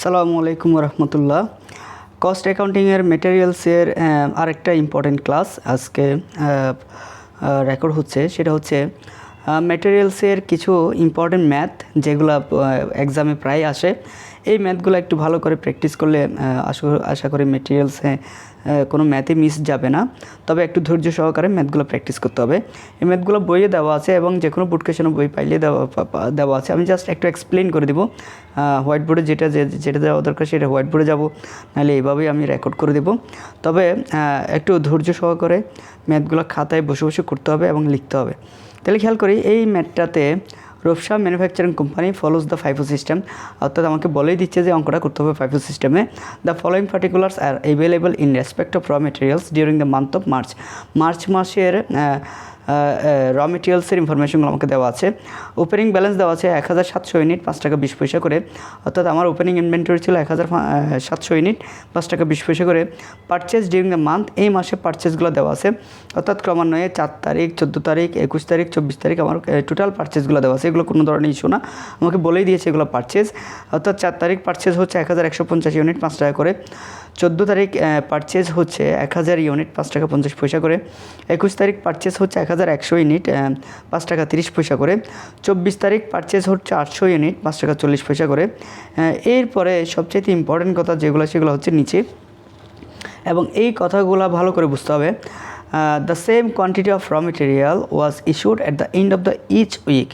আসসালামু আলাইকুম রহমতুল্লাহ। কস্ট অ্যাকাউন্টিংয়ের মেটেরিয়ালসের আরেকটা ইম্পর্টেন্ট ক্লাস আজকে রেকর্ড হচ্ছে। সেটা হচ্ছে মেটেরিয়ালসের কিছু ইম্পর্টেন্ট ম্যাথ যেগুলো এক্সামে প্রায় আসে। এই ম্যাথগুলো একটু ভালো করে প্র্যাকটিস করলে আশা করি মেটেরিয়ালসে কোনো ম্যাথে মিস যাবে না। তবে একটু ধৈর্য সহকারে ম্যাথগুলো প্র্যাকটিস করতে হবে। এই ম্যাথগুলো বইয়ে দেওয়া আছে এবং যে কোনো বোর্ড কোয়েশনে বই পাইলে দেওয়া আছে। আমি জাস্ট একটু এক্সপ্লেন করে দেবো। হোয়াইট বোর্ডে যেটা দেওয়া দরকার সেটা হোয়াইট বোর্ডে যাব, নাহলে এইভাবেই আমি রেকর্ড করে দেবো। তবে একটু ধৈর্য সহকারে ম্যাথগুলো খাতায় বসে বসে করতে হবে এবং লিখতে হবে। তাহলে খেয়াল করি, এই ম্যাথটাতে Rupsha manufacturing company follows the FIFO system, অর্থাৎ আমাকে বলেই দিচ্ছে যে অঙ্কটা করতে হবে FIFO সিস্টেমে। The following particulars R available in respect of raw materials during the month of March মাসের র মেটেরিয়ালসের ইনফরমেশনগুলো আমাকে দেওয়া আছে। ওপেনিং ব্যালেন্স দেওয়া আছে 1700 ইউনিট 5 টাকা 20 পয়সা করে, অর্থাৎ আমার ওপেনিং ইনভেন্টরি ছিল 1700 ইউনিট 5 টাকা 20 পয়সা করে। পারচেজ ডিউরিং দ্য মান্থ, এই মাসে পারচেজগুলো দেওয়া আছে, অর্থাৎ ক্রমান্বয়ে 4 তারিখ 14 তারিখ 21 তারিখ 24 তারিখ আমার টোটাল পারচেজগুলো দেওয়া আছে। এগুলো কোনো ধরনের ইস্যু না, আমাকে বলেই দিয়েছে এগুলো পারচেজ। অর্থাৎ 4 তারিখ পারচেজ হচ্ছে 1150 ইউনিট 5 টাকা করে। 14 তারিখ পারচেজ হচ্ছে 1000 ইউনিট 5 টাকা 50 পয়সা করে। 21 তারিখ পারচেজ হচ্ছে 1100 ইউনিট 5 টাকা 30 পয়সা করে। 24 তারিখ পারচেজ হচ্ছে 800 ইউনিট 5 টাকা 40 পয়সা করে। এরপরে সবচেয়ে ইম্পর্টেন্ট কথা যেগুলো সেগুলো হচ্ছে নিচে, এবং এই কথাগুলো ভালো করে বুঝতে হবে। The same quantity of raw material was issued at the end of the each week.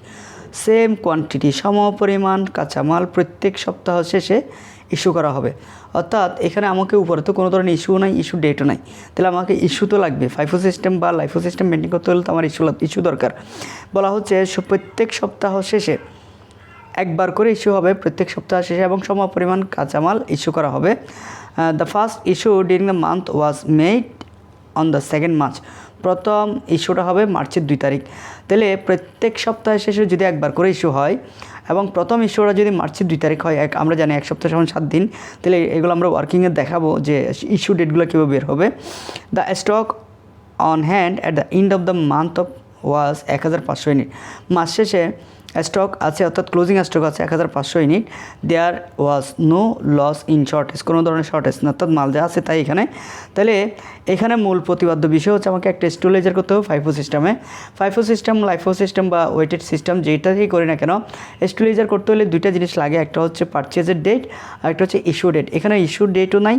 Same quantity, সমপরিমাণ কাঁচামাল প্রত্যেক সপ্তাহ শেষে ইস্যু করা হবে। অর্থাৎ এখানে আমাকে উপরে তো কোনো ধরনের ইস্যু নাই, ইস্যু ডেটও নাই, তাহলে আমাকে ইস্যু তো লাগবে। FIFO সিস্টেম বা লাইফো সিস্টেম মেনটেন করতে হলে তো আমার ইস্যু দরকার। বলা হচ্ছে প্রত্যেক সপ্তাহ শেষে একবার করে ইস্যু হবে, প্রত্যেক সপ্তাহ শেষে, এবং সমপরিমাণ কাঁচামাল ইস্যু করা হবে। The first issue during the month was made on the 2nd March. প্রথম ইস্যুটা হবে মার্চের 2 তারিখ। তাহলে প্রত্যেক সপ্তাহ শেষে যদি একবার করে ইস্যু হয় এবং প্রথম ইস্যুটা যদি মার্চের 2 তারিখ হয়, আমরা জানি এক সপ্তাহ সমান 7 দিন, তাহলে এগুলো আমরা ওয়ার্কিংয়ে দেখাবো যে ইস্যু ডেটগুলো কীভাবে বের হবে। The stock on hand at the end of the month of was 1500 unit. মাস শেষে স্টক আছে, অর্থাৎ ক্লোজিং স্টক আছে 1500 unit. There was no loss in shortage, কোনো ধরনের শর্টেজ না, অর্থাৎ মাল যা আছে তাই এখানে। তাহলে এখানে মূল প্রতিবাদ্য বিষয় হচ্ছে আমাকে একটা স্টুলেজার করতে হবে FIFO সিস্টেমে। FIFO সিস্টেম, লাইফো সিস্টেম বা ওয়েটেড সিস্টেম যেটাই করি না কেন, স্টুলেজার করতে হলে দুইটা জিনিস লাগে, একটা হচ্ছে পারচেজের ডেট আর একটা হচ্ছে ইস্যু ডেট। এখানে ইস্যু ডেটও নাই,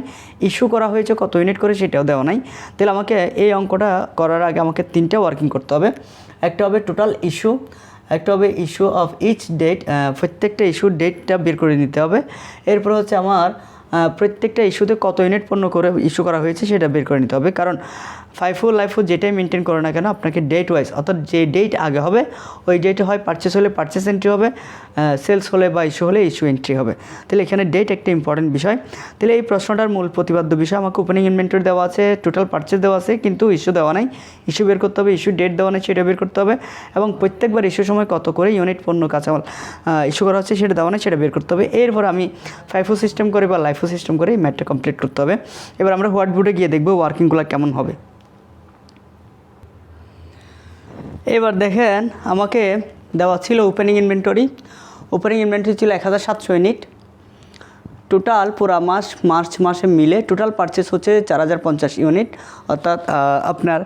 ইস্যু করা হয়েছে কত ইউনিট করে সেটাও দেওয়া নাই। তাহলে আমাকে এই অঙ্কটা করার আগে আমাকে 3টা ওয়ার্কিং করতে হবে। একটা হবে টোটাল ইস্যু, একটা হবে ইস্যু অফ ইচ ডেট, প্রত্যেকটা ইস্যুর ডেটটা বের করে নিতে হবে। এরপর হচ্ছে আমার প্রত্যেকটা ইস্যুতে কত ইউনিট পণ্য করে ইস্যু করা হয়েছে সেটা বের করে নিতে হবে। কারণ FIFO লাইফো যেটাই মেনটেন করে না কেন, আপনাকে ডেট ওয়াইজ, অর্থাৎ যে ডেট আগে হবে ওই ডেটে হয় পারচেস হলে পারচেস এন্ট্রি হবে, সেলস হলে বা ইস্যু হলে ইস্যু এন্ট্রি হবে। তাহলে এখানে ডেট একটা ইম্পর্টেন্ট বিষয়। তাহলে এই প্রশ্নটার মূল প্রতিপাদ্য বিষয়, আমাকে ওপেনিং ইনভেন্টরি দেওয়া আছে, টোটাল পারচেস দেওয়া আছে, কিন্তু ইস্যু দেওয়া নাই, ইস্যু বের করতে হবে, ইস্যু ডেট দেওয়া নেই সেটা বের করতে হবে, এবং প্রত্যেকবার ইস্যুর সময় কত করে ইউনিট পণ্য কাঁচামাল ইস্যু করা হচ্ছে সেটা দেওয়া নেই সেটা বের করতে হবে। এরপর আমি FIFO সিস্টেম করে বা লাইফো সিস্টেম করে এই ম্যাথটা কমপ্লিট করতে হবে। এবার আমরা হোয়াইট বোর্ডে গিয়ে দেখবো ওয়ার্কিংগুলো কেমন হবে। এবার দেখেন, আমাকে দেওয়া ছিল ওপেনিং ইনভেন্টরি ছিল 1700 ইউনিট। টোটাল পুরা মার্চ মাসে মিলে টোটাল পারচেস হচ্ছে 4050 ইউনিট, অর্থাৎ আপনার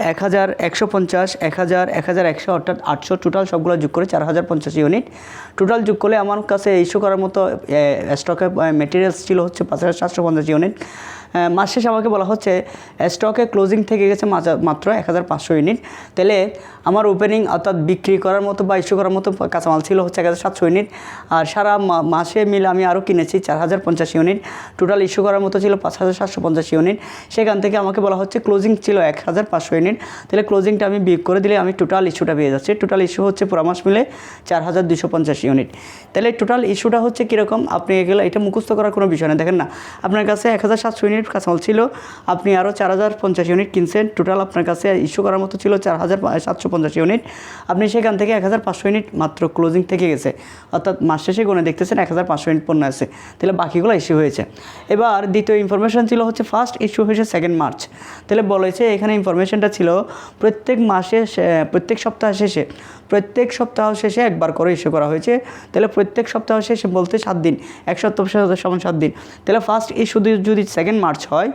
1150 1000 1100 অর্থাৎ 800, টোটাল সবগুলো যোগ করে 4050 ইউনিট। টোটাল যোগ করলে আমার কাছে ইস্যু করার মতো স্টকে মেটেরিয়ালস ছিল হচ্ছে 5750 ইউনিট। মাস শেষে আমাকে বলা হচ্ছে স্টকে ক্লোজিং থেকে গেছে মাত্র 1500 ইউনিট। তাহলে আমার ওপেনিং অর্থাৎ বিক্রি করার মতো বা ইস্যু করার মতো কাঁচামাল ছিল হচ্ছে 1700 ইউনিট, আর সারা মাসে মিলে আমি আরও কিনেছি 4050 ইউনিট। টোটাল ইস্যু করার মতো ছিল 5750 ইউনিট। সেখান থেকে আমাকে বলা হচ্ছে ক্লোজিং ছিল 1500 ইউনিট। তাহলে ক্লোজিংটা আমি বিয়োগ করে দিলে আমি টোটাল ইস্যুটা পেয়ে যাচ্ছি। টোটাল ইস্যু হচ্ছে পুরো মাস মিলে 4250 ইউনিট। তাহলে টোটাল ইস্যুটা হচ্ছে কীরকম, আপনি এগুলো এটা মুখস্থ করার কোনো বিষয় না। দেখেন না, আপনার কাছে 1700 ইউনিট কাঁচামাল ছিল, আপনি আরও 4050 ইউনিট কিনছেন, টোটাল আপনার কাছে ইস্যু করার মতো ছিল 4750 ইউনিট। আপনি সেখান থেকে 1500 ইউনিট মাত্র ক্লোজিং থেকে গেছে, অর্থাৎ মাস শেষে গুণে দেখতেছেন 1500 ইউনিট পণ্য আছে, তাহলে বাকিগুলো ইস্যু হয়েছে। এবার দ্বিতীয় ইনফরমেশন ছিল হচ্ছে ফার্স্ট ইস্যু হয়েছে 2nd মার্চ। তাহলে বলেছে এখানে ইনফরমেশনটা ছিল প্রত্যেক মাসে প্রত্যেক সপ্তাহ শেষে প্রত্যেক সপ্তাহ শেষে একবার করে ইস্যু করা হয়েছে। তাহলে প্রত্যেক সপ্তাহ শেষে বলতে 7 দিন, এক সপ্তাহ সমান 7 দিন। তাহলে ফার্স্ট ইস্যু যদি 2 মার্চ হয়,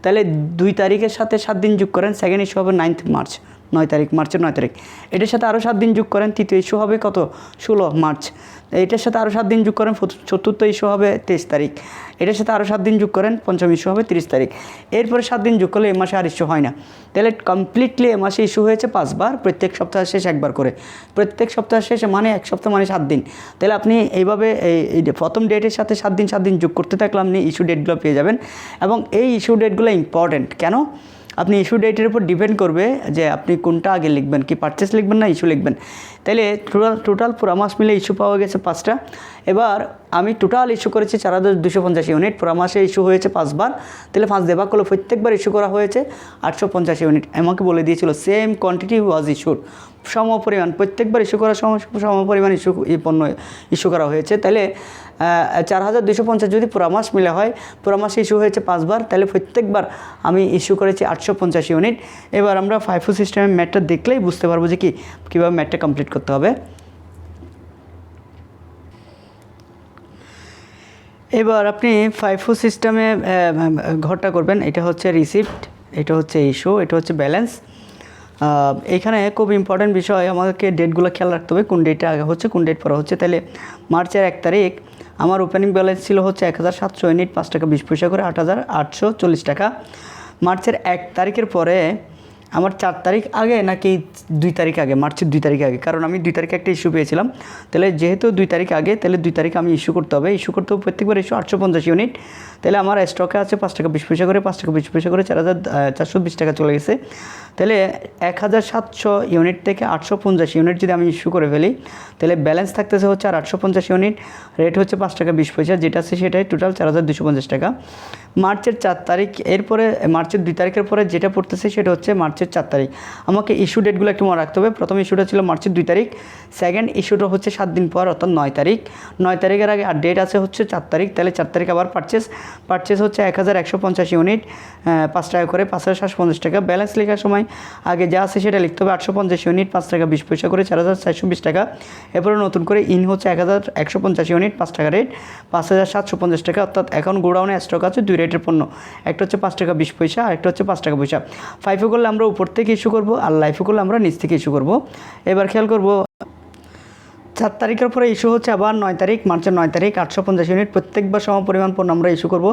তাহলে 2 তারিখের সাথে 7 দিন যোগ করেন, সেকেন্ড ইস্যু হবে 9 মার্চ, 9 তারিখ, মার্চের 9 তারিখ। এটার সাথে আরও 7 দিন যোগ করেন, তৃতীয় ইস্যু হবে কত, 16 মার্চ। এটার সাথে আরও 7 দিন যোগ করেন, চতুর্থ ইস্যু হবে 23 তারিখ। এটার সাথে আরও 7 দিন যোগ করেন, পঞ্চম ইস্যু হবে 30 তারিখ। এরপরে 7 দিন যোগ করলে এ মাসে আর ইস্যু হয় না। তাহলে কমপ্লিটলি এ মাসে ইস্যু হয়েছে 5 বার, প্রত্যেক সপ্তাহ শেষে একবার করে। প্রত্যেক সপ্তাহ শেষে মানে এক সপ্তাহ মানে 7 দিন। তাহলে আপনি এইভাবে এই প্রথম ডেটের সাথে 7 দিন যোগ করতে থাকলে আপনি ইস্যু ডেটগুলো পেয়ে যাবেন। এবং এই ইস্যু ডেটগুলো ইম্পর্টেন্ট কেন, আপনি ইস্যু ডেটের উপর ডিপেন্ড করবে যে আপনি কোনটা আগে লিখবেন, কি পারচেস লিখবেন না ইস্যু লিখবেন। তাহলে টোটাল পুরো মাস মিলে ইস্যু পাওয়া গেছে 5টা। এবার আমি টোটাল ইস্যু করেছি 4250 ইউনিট, পুরো মাসে ইস্যু হয়েছে 5 বার। তাহলে 5 দিয়ে ভাগ করলে প্রত্যেকবার ইস্যু করা হয়েছে 850 ইউনিট। আমাকে বলে দিয়েছিল সেম কোয়ান্টিটি ওয়াজ ইস্যুড, সমপরিমাণ প্রত্যেকবার ইস্যু করা সমপরিমাণ পণ্য ইস্যু করা হয়েছে। তাহলে 4250 যদি পুরো মাস মিলে হয়, পুরো মাসে ইস্যু হয়েছে 5 বার, তাহলে প্রত্যেকবার আমি ইস্যু করেছি 850 ইউনিট। এবার আমরা ফাইফো সিস্টেমের ম্যাথটা দেখলেই বুঝতে পারবো যে কীভাবে ম্যাথটা কমপ্লিট করতে হবে। এবার আপনি ফাইফো সিস্টেমে ঘরটা করবেন। এটা হচ্ছে রিসিপ্ট, এটা হচ্ছে ইস্যু, এটা হচ্ছে ব্যালেন্স। এখানে খুব ইম্পর্ট্যান্ট বিষয়, আমাদেরকে ডেটগুলো খেয়াল রাখতে হবে, কোন ডেটটা আগে হচ্ছে কোন ডেট পরে হচ্ছে। তাহলে মার্চের 1 তারিখ আমার ওপেনিং ব্যালেন্স ছিল হচ্ছে 1700 ইউনিট, 5 টাকা 20 পয়সা করে, 8840 টাকা। মার্চের 1 তারিখের পরে আমার 4 তারিখ আগে নাকি 2 তারিখ আগে, মার্চের 2 তারিখ আগে, কারণ আমি 2 তারিখে একটা ইস্যু পেয়েছিলাম। তাহলে যেহেতু 2 তারিখ আগে, তাহলে 2 তারিখ আমি ইস্যু করতে হবে। প্রত্যেকবার ইস্যু 850 ইউনিট। তাহলে আমার স্টকে আছে 5 টাকা 20 পয়সা করে, 5 টাকা 20 পয়সা করে 4420 টাকা চলে গেছে। তাহলে 1700 ইউনিট থেকে 850 ইউনিট যদি আমি ইস্যু করে ফেলি, তাহলে ব্যালেন্স থাকতেছে হচ্ছে আর 850 ইউনিট, রেট হচ্ছে 5 টাকা 20 পয়সা, যেটা আছে সেটাই টোটাল 4250 টাকা। মার্চের 4 তারিখ, এরপরে মার্চের 2 তারিখের পরে যেটা পড়তেছে সেটা হচ্ছে মার্চের 4 তারিখ। আমাকে ইস্যু ডেটগুলো একটু মনে রাখতে হবে। প্রথম ইস্যুটা ছিল মার্চের 2 তারিখ, সেকেন্ড ইস্যুটা হচ্ছে 7 দিন পর অর্থাৎ 9 তারিখ। 9 তারিখের আগে আর ডেট আছে হচ্ছে 4 তারিখ। তাহলে 4 তারিখ আবার পারচেস হচ্ছে 1150 ইউনিট, 5 টাকা করে, 5750 টাকা। ব্যালেন্স লেখার সময় আগে যা আছে সেটা লিখতে হবে, 850 ইউনিট, 5 টাকা 20 পয়সা করে, 4420 টাকা। এরপরে নতুন করে ইন হচ্ছে 1150 ইউনিট, 5 টাকা রেট, 5750 টাকা। অর্থাৎ এখন গোডাউনে স্টক আছে 2 রেটের পণ্য, একটা হচ্ছে 5 টাকা 20 পয়সা আর একটা হচ্ছে 5 টাকা পয়সা। ফাইফো করলে আমরা উপর থেকে ইস্যু করবো, আর লাইফো করলে আমরা নিচ থেকে ইস্যু করবো। এবার খেয়াল করবো 4 তারিখের পরে ইস্যু হচ্ছে আবার 9 তারিখ, মার্চের 9 তারিখ, 850 ইউনিট। প্রত্যেকবার সমপরিমাণ পণ্য আমরা ইস্যু করবো,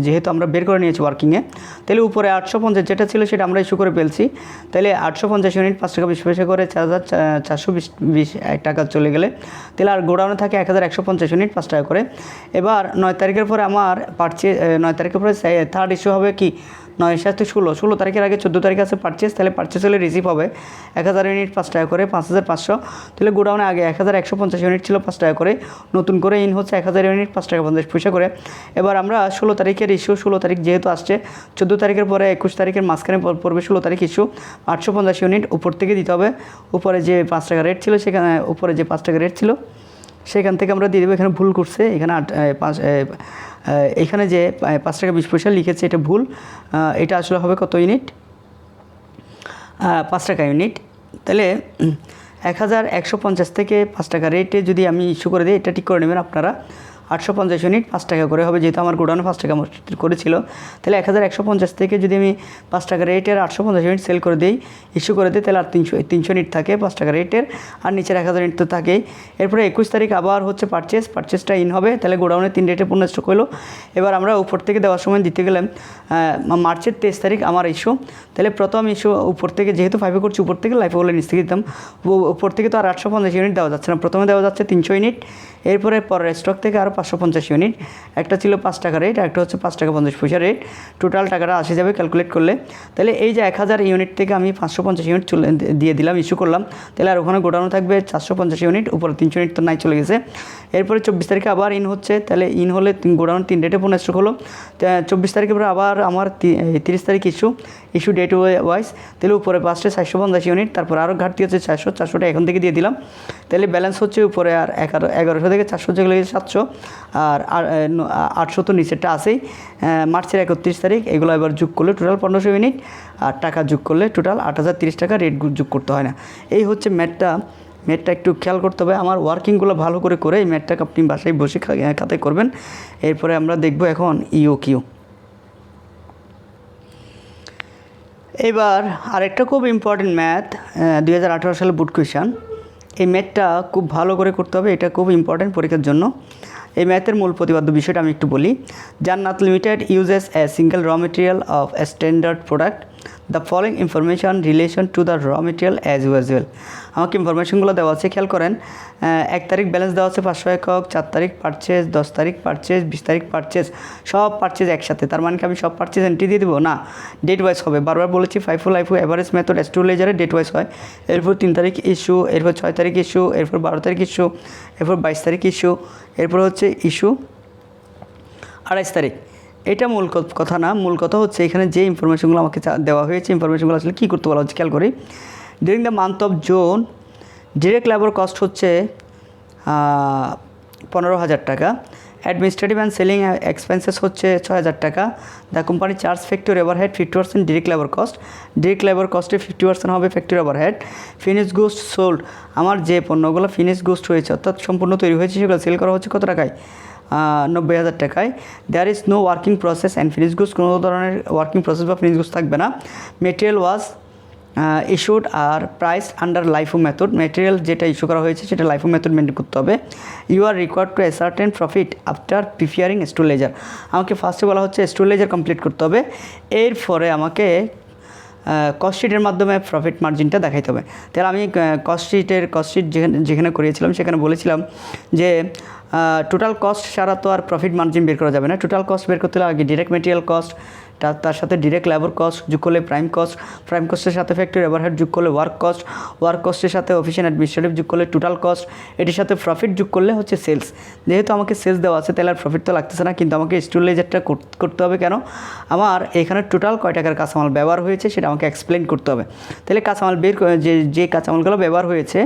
যেহেতু আমরা বের করে নিয়েছি ওয়ার্কিংয়ে। তাহলে উপরে 850 যেটা ছিল সেটা আমরা ইস্যু করে ফেলছি। তাহলে 850 ইউনিট, 5 টাকা 20 পয়সা করে, 4420 টাকা চলে গেলে, তাহলে আর গোডাউনে থাকে 1150 ইউনিট, 5 টাকা করে। এবার 9 তারিখের পরে আমার 9 তারিখের পরে থার্ড ইস্যু হবে কি, 9 7 16 তারিখের আগে 14 তারিখ আছে পারচেস। তাহলে পারচেস হলে রিসিভ হবে 1000 ইউনিট, 5 টাকা করে, 5500। তাহলে গোডাউনে আগে 1150 ইউনিট ছিল, 5 টাকা করে, নতুন করে ইন হচ্ছে 1000 ইউনিট, 5 টাকা 50 পয়সা করে। এবার আমরা 16 তারিখের ইস্যু, 16 তারিখ যেহেতু আসছে, 14 তারিখের পরে 21 তারিখের মাঝখানে পড়বে 16 তারিখ ইস্যু, 850 ইউনিট উপর থেকে দিতে হবে। উপরে যে 5 টাকা রেট ছিল সেখানে, উপরে যে 5 টাকা রেট ছিল সেখান থেকে আমরা দিয়ে দেবো। এখানে ভুল করছে, এখানে যে 5 টাকা 20 পয়সা লিখেছে এটা ভুল। এটা আসলে হবে কত ইউনিট, 5 টাকা ইউনিট। তাহলে 1150 থেকে 5 টাকা রেটে যদি আমি ইস্যু করে দিই, এটা ঠিক করে নেবেন আপনারা। 850 ইউনিট 5 টাকা করে হবে, যেহেতু আমার গোডাউনে 5 টাকা করেছিল। তাহলে 1150 থেকে যদি আমি 5 টাকা রেটের 850 ইউনিট সেল করে দিই, ইস্যু করে দিই, তাহলে আর 300 ইউনিট থাকে 5 টাকা রেটের, আর নিচের 1000 ইউনিট তো থাকেই। এরপরে 21 তারিখ আবার হচ্ছে পারচেসটা ইন হবে। তাহলে গোডাউনে 3 রেটের পণ্য স্টক হলো। এবার আমরা উপর থেকে দেওয়ার সময় দিতে গেলাম মার্চের 23 তারিখ আমার ইস্যু। তাহলে প্রথম ইস্যু উপর থেকে, যেহেতু ফাইভে করছি উপর থেকে, লাইফে হলে নিচ থেকে দিতাম। উপর থেকে তো আর 850 ইউনিট দেওয়া যাচ্ছে না, প্রথমে দেওয়া যাচ্ছে 300 ইউনিট। এরপরে পরের স্টক থেকে আরও 550 ইউনিট, একটা ছিল 5 টাকা রেট, একটা হচ্ছে 5 টাকা 50 পয়সা রেট। টোটাল টাকাটা আসে যাবে ক্যালকুলেট করলে। তাহলে এই যে 1000 ইউনিট থেকে আমি 550 ইউনিট দিয়ে দিলাম, ইস্যু করলাম। তাহলে আর ওখানে গোডাউনে থাকবে 450 ইউনিট, উপরে 300 ইউনিট তো নাই, চলে গেছে। এরপরে 24 তারিখে আবার ইন হচ্ছে। তাহলে ইন হলে গোডাউন 3 রেটে পণ্য স্টক হলো। 24 তারিখের পরে আবার আমার 30 তারিখ ইস্যু ডেট ওয়াইজ। তাহলে উপরে 5 450 ইউনিট, তারপর আরও ঘাটতি হচ্ছে 400টা এখান থেকে দিয়ে দিলাম। তাহলে ব্যালেন্স হচ্ছে উপরে আর 1100 থেকে 400 যেগুলো 700, আর 800 তো নিচেরটা আছেই। মার্চের 31 তারিখ এগুলো এবার যোগ করলে টোটাল 1500 ইউনিট, আর টাকা যোগ করলে টোটাল 8030 টাকা রেট যোগ করতে হয় না। এই হচ্ছে ম্যাথটা একটু খেয়াল করতে হবে। আমার ওয়ার্কিংগুলো ভালো করে এই ম্যাথটাকে আপনি বাসায় বসে খাতায় করবেন। এরপরে আমরা দেখব এখন ইওকিউ। এবার আরেকটা খুব ইম্পর্টেন্ট ম্যাথ, 2018 সালে বোর্ড কোয়েশ্চেন। এই ম্যাথটা খুব ভালো করে করতে হবে, এটা খুব ইম্পর্টেন্ট পরীক্ষার জন্য। এই ম্যাথের মূল প্রতিপাদ্য বিষয়টা আমি একটু বলি। জান্নাত লিমিটেড ইউজেস এ সিঙ্গেল র material of A standard product. The following information relation to the র মেটেরিয়াল অ্যাজ ইউজুয়াল। আমাকে ইনফরমেশনগুলো দেওয়া আছে, খেয়াল করেন। 1 তারিখ ব্যালেন্স দেওয়া আছে 500 একক, 4 তারিখ পারচেজ, 10 তারিখ পারচেজ, 20 তারিখ পারচেজ, সব পারচেজ একসাথে। তার মানে কি আমি সব পারচেজ এন্ট্রি দিয়ে দেবো? না, ডেট ওয়াইজ হবে। বারবার বলেছি FIFO LIFO average method S2 লেজারে ডেট ওয়াইজ হয়। এরপর 3 তারিখ ইস্যু, এরপর 6 তারিখ ইস্যু, এরপর 12 তারিখ ইস্যু, এরপর 22 তারিখ ইস্যু, এরপর হচ্ছে ইস্যু 28 তারিখ। এটা মূল কথা না, মূল কথা হচ্ছে এখানে যে ইনফরমেশনগুলো আমাকে দেওয়া হয়েছে, ইনফরমেশনগুলো আসলে কী করতে বলা হচ্ছে খেয়াল করি। During the month of June direct labour cost হচ্ছে 15,000 টাকা। অ্যাডমিনিস্ট্রেটিভ অ্যান্ড সেলিং এক্সপেন্সেস হচ্ছে 6,000 টাকা। The company charge factory overhead 50% direct labour cost. Direct labour কস্টে 50% হবে factory overhead. Finish goods sold, আমার যে পণ্যগুলো ফিনিশ গুডস হয়েছে অর্থাৎ সম্পূর্ণ তৈরি হয়েছে সেগুলো সেল করা হচ্ছে কত টাকায়? 90,000 টাকায়। There is no working process and finish goods, কোনো ধরনের ওয়ার্কিং প্রসেস বা ফিনিশ গুডস থাকবে না। মেটেরিয়াল ওয়াজ ইস্যুড আর price under LIFO method. Material যেটা ইস্যু করা হয়েছে সেটা লাইফো মেথড মেনটেন করতে হবে। You are required to ascertain profit after preparing S2 ledger. আমাকে ফার্স্টে বলা হচ্ছে S2 লেজার কমপ্লিট করতে হবে, এরপরে আমাকে কস্ট শিটের মাধ্যমে প্রফিট মার্জিনটা দেখাইতে হবে। তাহলে আমি কস্ট শিট যেখানে করিয়েছিলাম সেখানে বলেছিলাম যে টোটাল কস্ট ছাড়া তো আর প্রফিট মার্জিন বের করা যাবে না। টোটাল কস্ট বের করতে হলে আগে ডিরেক্ট মেটেরিয়াল কস্ট, তার সাথে ডিরেক্ট লেবার কস্ট যোগ করলে প্রাইম কস্টের সাথে ফ্যাক্টরি ওভারহেড যোগ করলে ওয়ার্ক কস্টের সাথে অফিস অ্যান্ড অ্যাডমিনিস্ট্রেটিভ যোগ করলে টোটাল কস্ট, এটির সাথে প্রফিট যোগ করলে হচ্ছে সেলস। যেহেতু আমাকে সেলস দেওয়া আছে তাহলে আর প্রফিট তো লাগতেছে না, কিন্তু আমাকে S2 লেজারটা করতে হবে। কেন? আমার এখানে টোটাল কয় টাকার কাঁচামাল ব্যবহার হয়েছে সেটা আমাকে এক্সপ্লেন করতে হবে। তাহলে কাঁচামাল যে কাঁচামালগুলো ব্যবহার হয়েছে,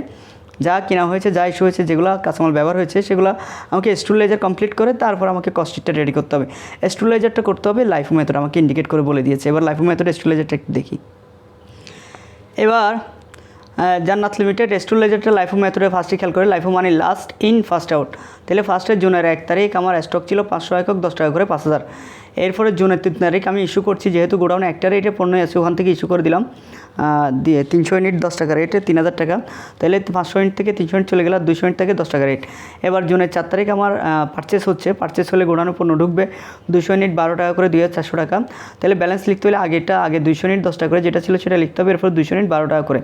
যা কেনা হয়েছে, যা ইস্যু হয়েছে, যেগুলো কাঁচামাল ব্যবহার হয়েছে সেগুলো আমাকে S2 লেজার কমপ্লিট করে তারপর আমাকে কস্ট শিটটা রেডি করতে হবে। S2 লেজারটা করতে হবে লাইফো মেথড আমাকে ইন্ডিকেট করে বলে দিয়েছে। এবার লাইফো মেথড S2 লেজারটা একটু দেখি। এবার জান্নাত লিমিটেড S2 লেজারটা লাইফো মেথডে ফার্স্টে খেয়াল করে। লাইফো মানে লাস্ট ইন ফার্স্ট আউট। তাহলে ফার্স্টে জুনের 1 তারিখ আমার স্টক ছিল 500 একক, 10 টাকা করে 5,000। এরপরে জুনের 3 তারিখ আমি ইস্যু করছি, যেহেতু গোডাউনে একটা রেটে পণ্য আছে ওখান থেকে ইস্যু করে দিলাম দিয়ে 300 ইউনিট 10 টাকা রেটে 3,000 টাকা। তাহলে 500 ইউনিট থেকে 300 ইউনিট চলে গেল, 200 ইউনিট থেকে 10 টাকা রেট। এবার জুনের 4 তারিখ আমার পারচেস হচ্ছে, পারচেস হলে গোডাউনে পণ্য ঢুকবে 200 ইউনিট 12 টাকা করে 2,400 টাকা। তাহলে ব্যালেন্স লিখতে হলে আগে 200 ইউনিট 10 টাকা করে যেটা ছিল সেটা লিখতে হবে, এরপর 200 ইউনিট 12 টাকা করে।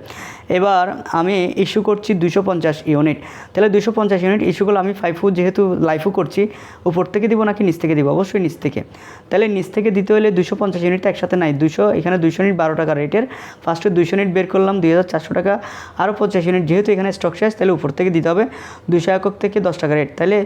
এবার আমি ইস্যু করছি 250 ইউনিট। তাহলে 250 ইউনিট ইস্যুগুলো আমি FIFO যেহেতু লাইফও করছি, উপর থেকে দিব নাকি নিচ থেকে দিব? অবশ্যই নিচ থেকে। তাহলে নিচ থেকে দিতে হলে 250 ইউনিট একসাথে নাই, 200 এখানে 200 ইউনিট 12 টাকা রেটের। ফার্স্টে 200 ইউনিট বের করলাম 2,400 টাকা, আরও 50 ইউনিট যেহেতু এখানে স্টক শেষ তাহলে উপর থেকে দিতে হবে 200 একক থেকে 10 টাকা রেট। তাহলে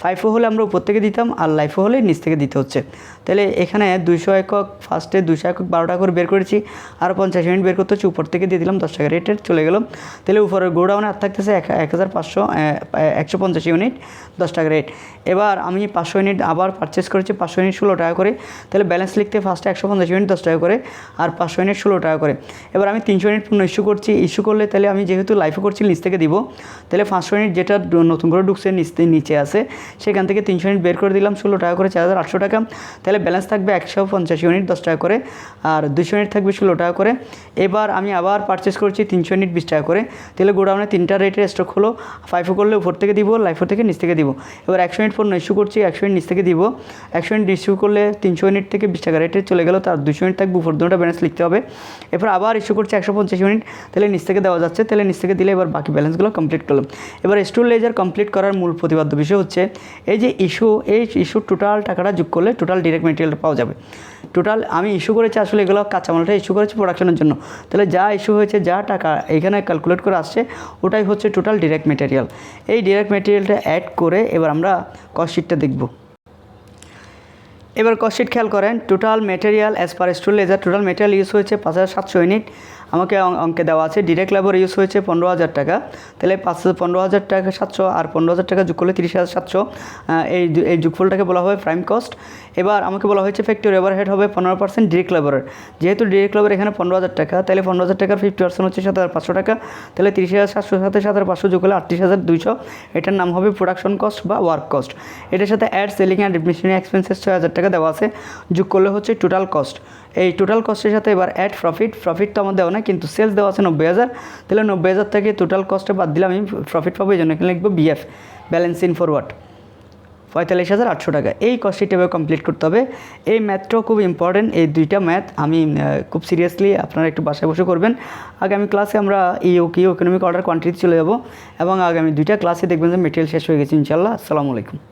FIFO হলে আমরা উপর থেকে দিতাম আর লাইফো হলে নিচ থেকে দিতে হচ্ছে। তাহলে এখানে 200 একক ফার্স্টে 200 একক 12 টাকা করে বের করেছি, আরও 50 ইউনিট বের করতে হচ্ছে, উপর থেকে দিয়ে দিলাম 10 টাকা রেটের, চলে গেলাম। তাহলে উপরে গোডাউনে আর থাকতেছে 150 ইউনিট 10 টাকা রেট। এবার আমি 500 ইউনিট আবার পারচেস করেছি, 500 ইউনিট 16 টাকা করে। তাহলে ব্যালেন্স লিখতে ফার্স্টে 150 ইউনিট 10 টাকা করে আর 500 ইউনিট 16 টাকা করে। এবার আমি 300 ইউনিট পণ্য ইস্যু করছি, ইস্যু করলে তাহলে আমি যেহেতু লাইফও করছি নিচ থেকে দিব, তাহলে 500 ইউনিট যেটা নতুন করে ঢুকছে নিচে আছে সেখান থেকে 300 ইউনিট বের করে দিলাম 16 টাকা করে, 4,800 টাকা। তাহলে ব্যালেন্স থাকবে 150 ইউনিট 10 টাকা করে আর 200 ইউনিট থাকবে 16 টাকা করে। এবার আমি আবার পারচেস করছি 300 ইউনিট 20 টাকা করে। তাহলে গোডাউনে 3টা রেটের স্টক হলো, FIFO করলে উপর থেকে দিব, লাইফো থেকে নিচ থেকে দিব। এবার 100 ইউনিট পণ্য ইস্যু করছি, 100 ইউনিট নিচ থেকে দিব। 100 ইউনিট ইস্যু করলে 300 ইউনিট থেকে 20 টাকা রেটে চলে গেল, তার 200 ইউনিট থাকবে, উপর দুটোটা ব্যালেন্স লিখতে হবে। এরপর আবার ইস্যু করছি 150 ইউনিট, তাহলে নিচ থেকে দেওয়া যাচ্ছে, তাহলে নিচ থেকে দিলে এবার বাকি ব্যালেন্সগুলো কমপ্লিট করলাম। এবার S2 লেজার কমপ্লিট করার মূল প্রতিপাদ্য বিষয় হচ্ছে এই যে ইস্যু টোটাল টাকাটা যোগ করলে টোটাল ডিরেক্ট মেটেরিয়ালটা পাওয়া যাবে। টোটাল আমি ইস্যু করেছি আসলে এগুলো কাঁচামালটা ইস্যু করেছি প্রোডাকশনের জন্য, তাহলে যা ইস্যু হয়েছে যা টাকা এখানে ক্যালকুলেট করে আসছে ওটাই হচ্ছে টোটাল ডিরেক্ট মেটেরিয়াল। এই ডিরেক্ট মেটেরিয়ালটা অ্যাড করে এবার আমরা কস্ট শিটটা দেখব। এবার কস্ট শিট খেয়াল করেন, total material as per S2 ledger total material use হয়েছে 5,700 ইউনিট আমাকে অঙ্কে দেওয়া আছে ডিরেক্ট লেবার ইউজ হয়েছে 15,000 টাকা, তাহলে 15,000 টাকা 700 আর 15,000 টাকা যোগ করলে 30,700, এই যোগফলটাকে বলা হয় প্রাইম কস্ট। এবার আমাকে বলা হয়েছে ফ্যাক্টরি ওভারহেড হবে 15% ডিরেক্ট লেবারের, যেহেতু ডিরেক্ট লেবার এখানে 15,000 টাকা, তাহলে 15,000 টাকার 50% হচ্ছে 7,500 টাকা, তাহলে 30,700 সাথে 7,500 যোগ করলে 38,200, এটার নাম হবে প্রোডাকশন কস্ট বা ওয়ার্ক কস্ট। এটার সাথে add selling and machinery expenses 6,000 টাকা দেওয়া আছে, যোগ করলে হচ্ছে টোটাল কস্ট। এই টোটাল কস্টের সাথে এবার অ্যাড প্রফিট তো আমার দেওয়া না, কিন্তু সেলস দেওয়া আছে 90,000, তাহলে 90,000 থেকে টোটাল কস্টে বাদ দিলে আমি প্রফিট পাবো, এই জন্য এখানে লিখবো বিএফ, ব্যালেন্স ইন ফরওয়ার্ড 45,800 টাকা। এই কস্টটি এভাবে কমপ্লিট করতে হবে। এই ম্যাথটাও খুব ইম্পর্টেন্ট, এই দুইটা ম্যাথ আমি খুব সিরিয়াসলি আপনারা একটু বাসায় বসে করবেন। আগামী ক্লাসে আমরা ইকোনমিক অর্ডার কোয়ান্টিটি চলে যাব এবং আগামী দুইটা ক্লাসে দেখবেন যে মেটেরিয়াল শেষ হয়ে গেছে ইনশাআল্লাহ। আসসালামু আলাইকুম।